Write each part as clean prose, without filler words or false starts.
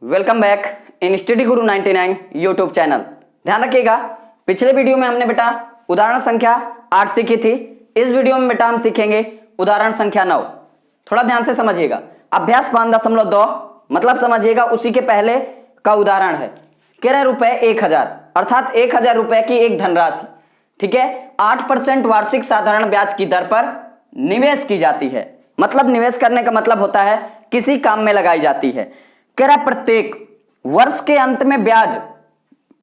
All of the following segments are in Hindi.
Welcome back in study Guru 99 YouTube channel. ध्यान रखिएगा, पिछले वीडियो में हमने बेटा उदाहरण संख्या 8 सीखी थी। इस वीडियो में बेटा हम सीखेंगे उदाहरण संख्या 9। थोड़ा ध्यान से समझिएगा। अभ्यास 5.2 मतलब समझिएगा उसी के पहले का उदाहरण है। कह रहे रुपए 1000 अर्थात 1000 रुपए की एक धनराशि, ठीक है, 8% वार्षिक साधारण ब्याज की दर पर निवेश की जाती है। मतलब निवेश करने का मतलब होता है किसी काम में लगाई जाती है। कह रहा प्रत्येक वर्ष के अंत में ब्याज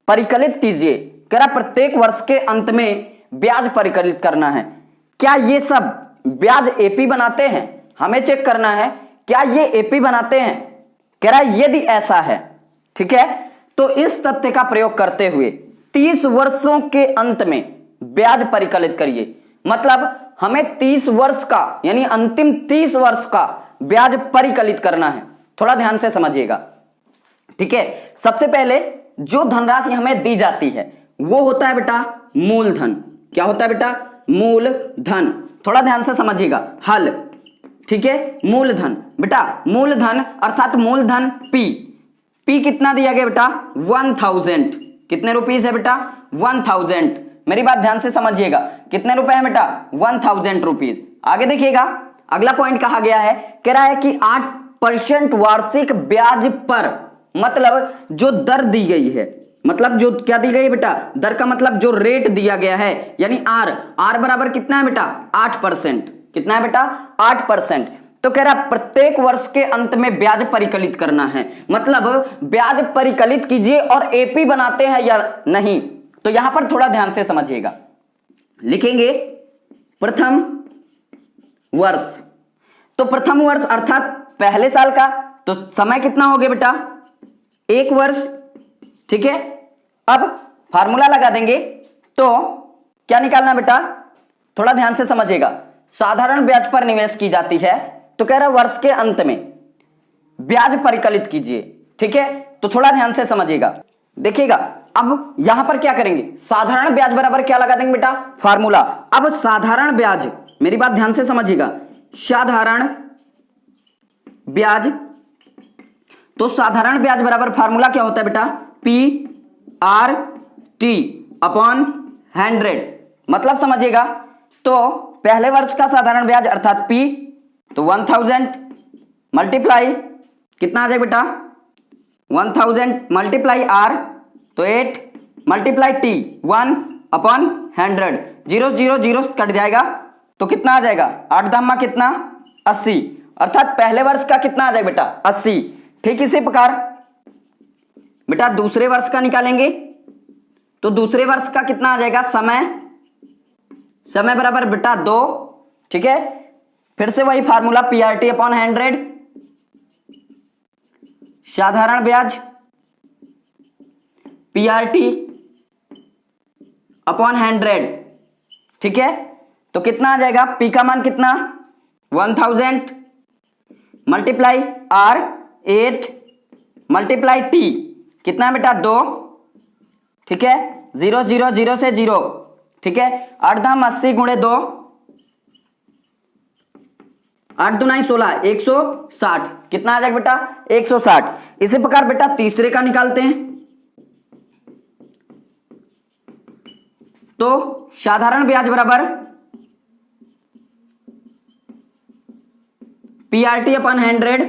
परिकलित कीजिए। कह रहा प्रत्येक वर्ष के अंत में ब्याज परिकलित करना है। क्या ये सब ब्याज एपी बनाते हैं? हमें चेक करना है क्या ये एपी बनाते हैं। कह रहा यदि ऐसा है, ठीक है, तो इस तथ्य का प्रयोग करते हुए 30 वर्षों के अंत में ब्याज परिकलित करिए। मतलब हमें 30 वर्ष का यानी अंतिम 30 वर्ष का ब्याज परिकलित करना है। थोड़ा ध्यान से समझिएगा, ठीक है। सबसे पहले जो धनराशि हमें दी जाती है वो होता है बेटा मूलधन। क्या होता है बेटा? मूलधन। थोड़ा ध्यान से समझिएगा, हल, ठीक है, मूलधन। बेटा मूलधन अर्थात मूलधन पी कितना दिया गया बेटा? 1000। कितने रुपीस है बेटा? 1000। मेरी बात ध्यान से समझिएगा, कितने रुपए है बेटा? 1000 रुपीज। आगे देखिएगा, अगला पॉइंट कहा गया है, कह रहा है कि 8% वार्षिक ब्याज पर, मतलब जो दर दी गई है, मतलब जो क्या दी गई है बेटा? दर का मतलब जो रेट दिया गया है, यानी आर बराबर कितना है बेटा? 8%। कितना है बेटा? 8%। तो कह रहा प्रत्येक वर्ष के अंत में ब्याज परिकलित करना है। मतलब ब्याज परिकलित कीजिए और एपी बनाते हैं या नहीं, तो यहां पर थोड़ा ध्यान से समझिएगा। लिखेंगे प्रथम वर्ष, तो प्रथम वर्ष अर्थात पहले साल का, तो समय कितना हो गया बेटा? 1 वर्ष, ठीक है। अब फार्मूला लगा देंगे, तो क्या निकालना बेटा? थोड़ा ध्यान से समझिएगा। साधारण ब्याज पर निवेश की जाती है, तो कह रहा वर्ष के अंत में ब्याज परिकलित कीजिए, ठीक है। तो थोड़ा ध्यान से समझिएगा, देखिएगा। अब यहां पर क्या करेंगे? साधारण ब्याज बराबर क्या लगा देंगे बेटा? फार्मूला। अब साधारण ब्याज, मेरी बात ध्यान से समझिएगा, साधारण ब्याज, तो साधारण ब्याज बराबर फार्मूला क्या होता है बेटा? PRT upon 100। मतलब समझिएगा, तो पहले वर्ष का साधारण ब्याज अर्थात P, तो 1000 मल्टीप्लाई कितना आ जाएगा बेटा? 1000 मल्टीप्लाई R, तो 8 मल्टीप्लाई T 1 अपॉन 100। 0 0 0 कट जाएगा, तो कितना आ जाएगा? 8 दामा कितना? 80। अर्थात पहले वर्ष का कितना आ जाएगा बेटा? 80। ठीक इसी प्रकार बेटा दूसरे वर्ष का निकालेंगे, तो दूसरे वर्ष का कितना आ जाएगा? समय बराबर बेटा 2, ठीक है। फिर से वही फार्मूला PRT अपॉन 100, साधारण ब्याज PRT अपॉन 100, ठीक है। तो कितना आ जाएगा? P का मान कितना? 1000 मल्टीप्लाई R 8 मल्टीप्लाई T कितना है बेटा? 2, ठीक है। 0 0 0 से 0, ठीक है। 8 दाम 80 गुणे 2, 8 दूनी 16, 160। कितना आ जाएगा बेटा? 160। इसी प्रकार बेटा तीसरे का निकालते हैं, तो साधारण ब्याज बराबर PRT अपॉन 100।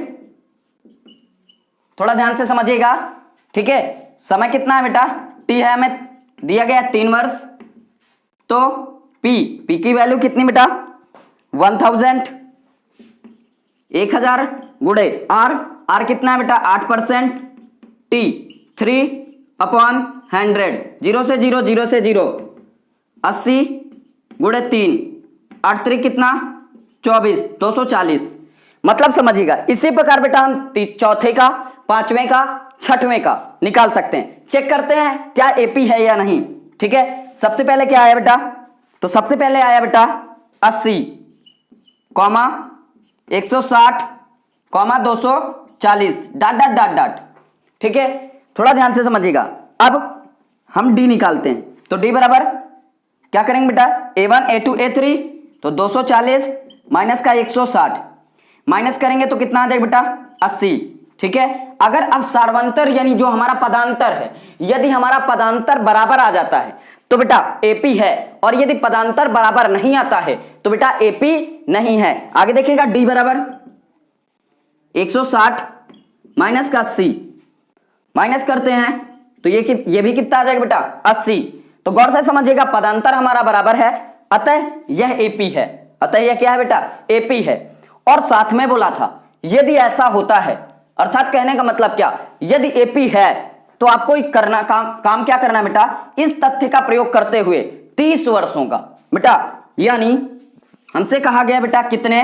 थोड़ा ध्यान से समझिएगा, ठीक है। समय कितना है बेटा? T है, हमें दिया गया 3 वर्ष, तो P की वैल्यू कितनी बेटा? 1000 1000 गुणे R कितना है बेटा? 8%, T 3 अपॉन 100। 0 से 0 0 से 0, 80 गुणे 3, 8 3 कितना? 24, 240। मतलब समझिएगा, इसी प्रकार बेटा हम चौथे का, पांचवें का, छठवें का निकाल सकते हैं। चेक करते हैं क्या एपी है या नहीं, ठीक है। सबसे पहले क्या आया बेटा? तो सबसे पहले आया बेटा 80, 160, 240, डॉट डॉट डॉट डॉट, ठीक है। थोड़ा ध्यान से समझिएगा। अब हम डी निकालते हैं, तो डी बराबर क्या करेंगे बेटा? A1 A2 A3, तो 240 माइनस का 160, माइनस करेंगे तो कितना आ जाएगा बेटा? 80, ठीक है। अगर अब सार्वंतर यानी जो हमारा पदांतर है, यदि हमारा पदांतर बराबर आ जाता है तो बेटा एपी है, और यदि पदांतर बराबर नहीं आता है तो बेटा एपी नहीं है। आगे देखिएगा, डी बराबर 160 माइनस का 80, माइनस करते हैं तो ये भी कितना आ जाएगा बेटा 80। तो गौर से समझिएगा, पदांतर हमारा बराबर है, अतः यह एपी है, अतः यह क्या है बेटा एपी है। और साथ में बोला था यदि ऐसा होता है, अर्थात कहने का मतलब क्या, यदि एपी है तो आपको करना काम क्या करना है बेटा, इस तथ्य का प्रयोग करते हुए 30 वर्षों का बेटा, यानी हमसे कहा गया बेटा कितने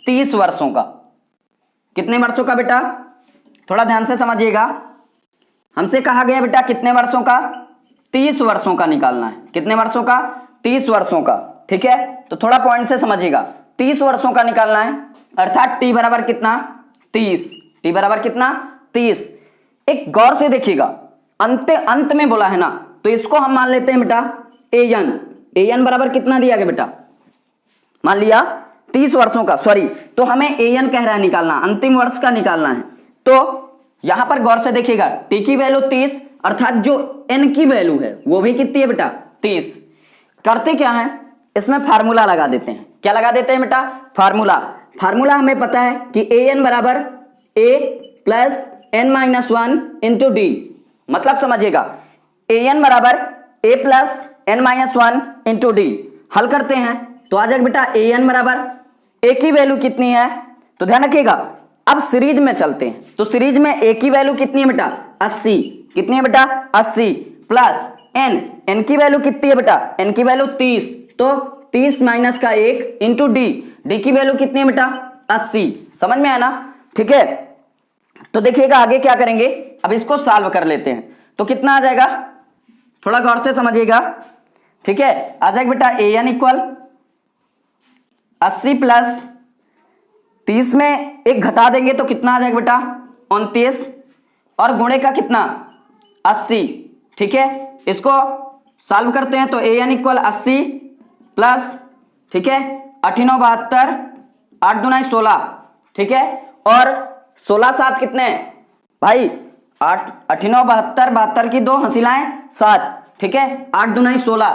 30 वर्षों का, कितने वर्षों का बेटा, थोड़ा ध्यान से समझिएगा, हमसे कहा गया बेटा कितने वर्षों का, 30 वर्षों का निकालना है। कितने वर्षों का, 30 वर्षों का, ठीक है। तो थोड़ा पॉइंट से समझिएगा, 30 वर्षों का निकालना है, अर्थात टी बराबर कितना 30, टी बराबर कितना 30। एक गौर से देखिएगा, अंत में बोला है ना, तो इसको हम मान लेते हैं बेटा एन बराबर कितना दिया गया बेटा, मान लिया 30 वर्षों का, सॉरी, तो हमें एन कह रहा है निकालना, अंतिम वर्ष का निकालना है। तो यहां पर गौर से देखिएगा, टी की वैल्यू 30, अर्थात जो एन की वैल्यू है वो भी कितनी है बेटा 30। करते क्या है, इसमें फार्मूला लगा देते हैं। क्या लगा देते हैं बेटा, फार्मूला हमें पता है कि एन बराबर a plus n minus 1 into d, मतलब समझिएगा एन बराबर a plus n minus 1 into d. हल करते हैं तो आ जाएगा बेटा एन बराबर ए की वैल्यू कितनी है, तो ध्यान रखिएगा, अब सीरीज में चलते हैं, तो सीरीज में ए की वैल्यू कितनी है बेटा 80, कितनी है बेटा 80, प्लस एन की वैल्यू कितनी है बेटा, एन की वैल्यू 30, तो 30 माइनस का 1 इंटू डी की वैल्यू कितनी है बेटा 80। समझ में आया ना, ठीक है। तो देखिएगा आगे क्या करेंगे, अब इसको सॉल्व कर लेते हैं, तो कितना आ जाएगा, थोड़ा गौर से समझिएगा, ठीक है। आ जाएगा बेटा एन इक्वल 80 प्लस 30 में एक घटा देंगे तो कितना आ जाएगा बेटा 29, और गुणे का कितना 80, ठीक है। इसको सॉल्व करते हैं तो एन इक्वल 80 प्लस, ठीक है, 8 9 72, 8 दूना 16, ठीक है, और 16 7 कितने भाई 8 8 9 72, 72 की 2 हंसिलाएं 7, ठीक है, 8 दूना 16,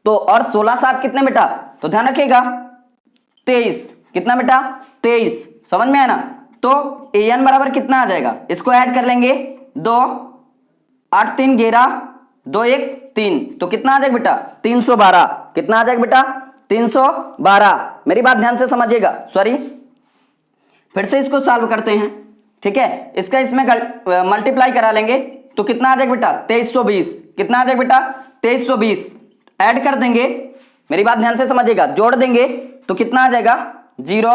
तो और 16 7 कितने बेटा, तो ध्यान रखिएगा 23, कितना बेटा 23। समझ में आया ना, तो एन बराबर कितना आ जाएगा, इसको ऐड कर लेंगे 2 8 3 11 2 1 3, तो कितना आ जाएगा बेटा 312, कितना आ जाएगा बेटा 312। मेरी बात ध्यान से समझिएगा, सॉरी, फिर से इसको सॉल्व करते हैं, ठीक है। इसका इसमें मल्टीप्लाई करा लेंगे तो कितना आ जाएगा बेटा 2320, कितना आ जाएगा बेटा 2320, ऐड कर देंगे, मेरी बात ध्यान से समझिएगा, जोड़ देंगे तो कितना आ जाएगा 0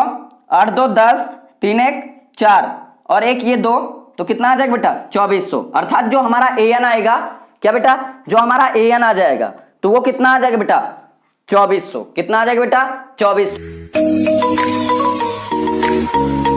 8 2 10 3 1 4 और 1 ये 2, तो कितना आ जाएगा बेटा 2400, अर्थात जो हमारा एन आएगा, क्या बेटा जो हमारा एन आ जाएगा तो वो कितना आ जाएगा बेटा 2400, कितना आ जाएगा बेटा 2400।